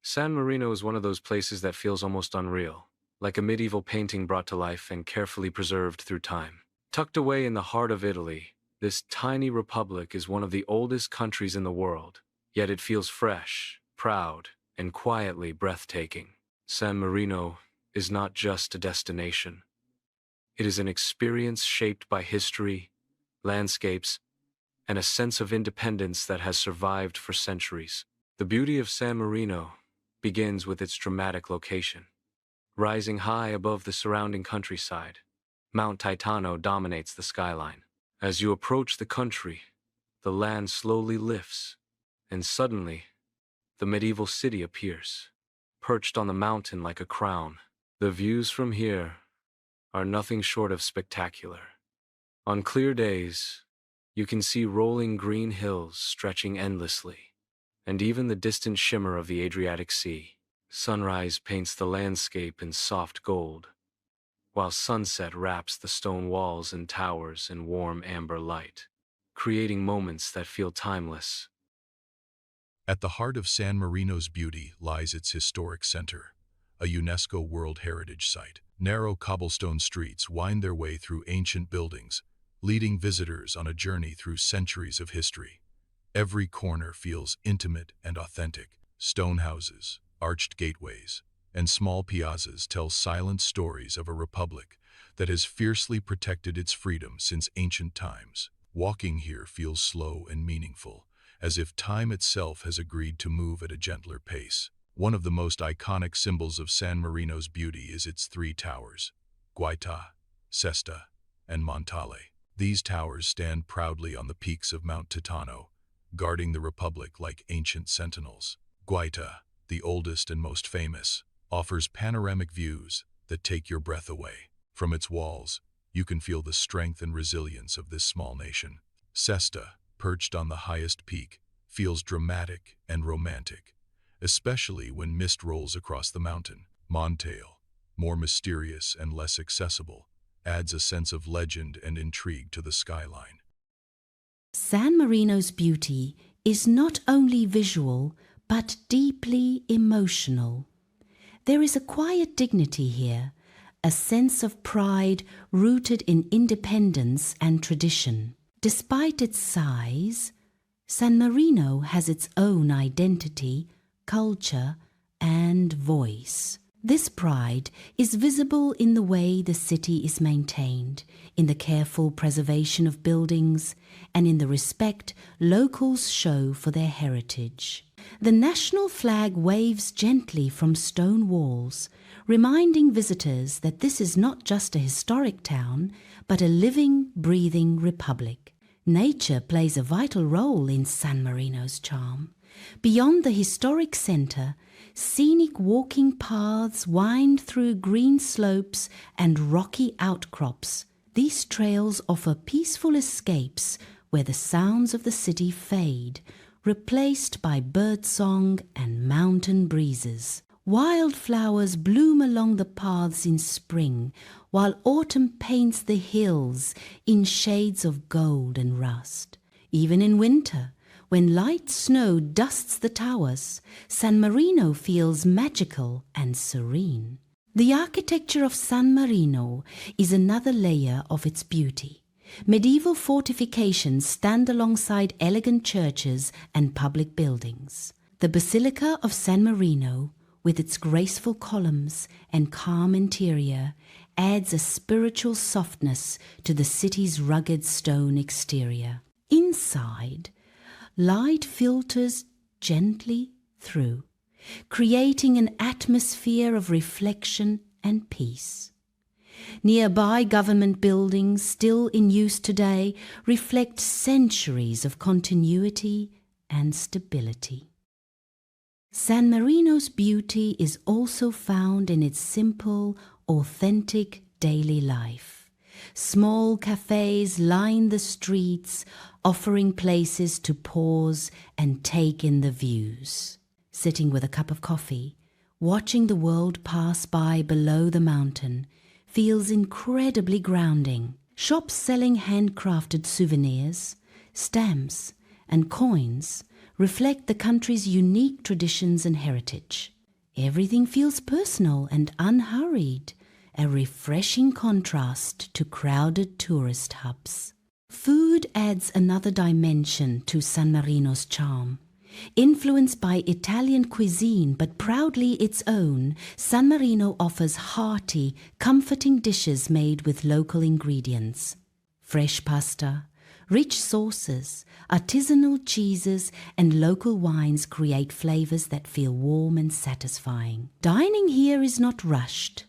San Marino is one of those places that feels almost unreal, like a medieval painting brought to life and carefully preserved through time. Tucked away in the heart of Italy, this tiny republic is one of the oldest countries in the world, yet it feels fresh, proud, and quietly breathtaking. San Marino is not just a destination. It is an experience shaped by history, landscapes, and a sense of independence that has survived for centuries. The beauty of San Marino begins with its dramatic location. Rising high above the surrounding countryside, Mount Titano dominates the skyline. As you approach the country, the land slowly lifts, and suddenly, the medieval city appears, perched on the mountain like a crown. The views from here are nothing short of spectacular. On clear days, you can see rolling green hills stretching endlessly, and even the distant shimmer of the Adriatic Sea. Sunrise paints the landscape in soft gold, while sunset wraps the stone walls and towers in warm amber light, creating moments that feel timeless. At the heart of San Marino's beauty lies its historic center, a UNESCO World Heritage Site. Narrow cobblestone streets wind their way through ancient buildings, leading visitors on a journey through centuries of history. Every corner feels intimate and authentic. Stone houses, arched gateways, and small piazzas tell silent stories of a republic that has fiercely protected its freedom since ancient times. Walking here feels slow and meaningful, as if time itself has agreed to move at a gentler pace. One of the most iconic symbols of San Marino's beauty is its three towers, Guaita, Sesta, and Montale. These towers stand proudly on the peaks of Mount Titano, guarding the republic like ancient sentinels. Guaita, the oldest and most famous, offers panoramic views that take your breath away. From its walls, you can feel the strength and resilience of this small nation. Sesta, perched on the highest peak, feels dramatic and romantic, especially when mist rolls across the mountain. Montale, more mysterious and less accessible, adds a sense of legend and intrigue to the skyline. San Marino's beauty is not only visual, but deeply emotional. There is a quiet dignity here, a sense of pride rooted in independence and tradition. Despite its size, San Marino has its own identity, culture, and voice. This pride is visible in the way the city is maintained, in the careful preservation of buildings, and in the respect locals show for their heritage. The national flag waves gently from stone walls, reminding visitors that this is not just a historic town, but a living, breathing republic. Nature plays a vital role in San Marino's charm. Beyond the historic center, scenic walking paths wind through green slopes and rocky outcrops. These trails offer peaceful escapes where the sounds of the city fade, replaced by birdsong and mountain breezes. Wildflowers bloom along the paths in spring, while autumn paints the hills in shades of gold and rust. Even in winter, when light snow dusts the towers, San Marino feels magical and serene. The architecture of San Marino is another layer of its beauty. Medieval fortifications stand alongside elegant churches and public buildings. The Basilica of San Marino, with its graceful columns and calm interior, adds a spiritual softness to the city's rugged stone exterior. Inside, light filters gently through, creating an atmosphere of reflection and peace. Nearby government buildings, still in use today, reflect centuries of continuity and stability. San Marino's beauty is also found in its simple, authentic daily life. Small cafes line the streets, offering places to pause and take in the views. Sitting with a cup of coffee, watching the world pass by below the mountain feels incredibly grounding. Shops selling handcrafted souvenirs, stamps, and coins reflect the country's unique traditions and heritage. Everything feels personal and unhurried, a refreshing contrast to crowded tourist hubs. Food adds another dimension to San Marino's charm. Influenced by Italian cuisine but proudly its own, San Marino offers hearty, comforting dishes made with local ingredients. Fresh pasta, rich sauces, artisanal cheeses, and local wines create flavors that feel warm and satisfying. Dining here is not rushed.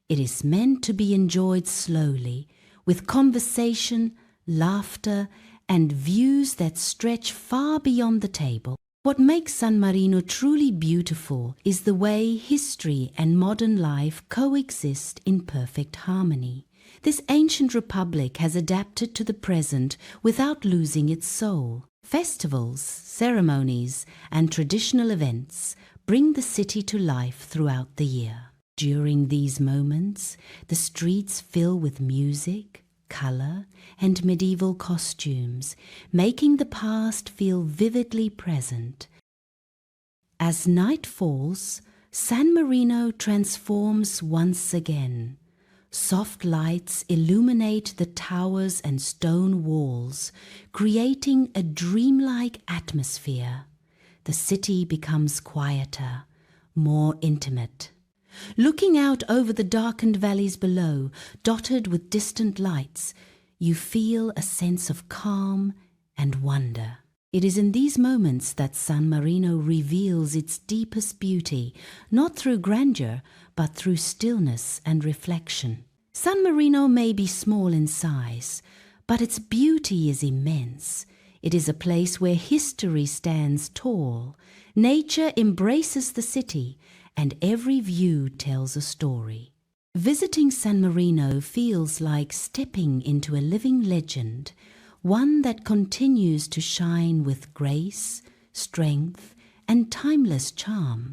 It is meant to be enjoyed slowly, with conversation, laughter, and views that stretch far beyond the table. What makes San Marino truly beautiful is the way history and modern life coexist in perfect harmony. This ancient republic has adapted to the present without losing its soul. Festivals, ceremonies, and traditional events bring the city to life throughout the year. During these moments, the streets fill with music, color, and medieval costumes, making the past feel vividly present. As night falls, San Marino transforms once again. Soft lights illuminate the towers and stone walls, creating a dreamlike atmosphere. The city becomes quieter, more intimate. Looking out over the darkened valleys below, dotted with distant lights, you feel a sense of calm and wonder. It is in these moments that San Marino reveals its deepest beauty, not through grandeur, but through stillness and reflection. San Marino may be small in size, but its beauty is immense. It is a place where history stands tall, nature embraces the city, and every view tells a story. Visiting San Marino feels like stepping into a living legend, one that continues to shine with grace, strength, and timeless charm.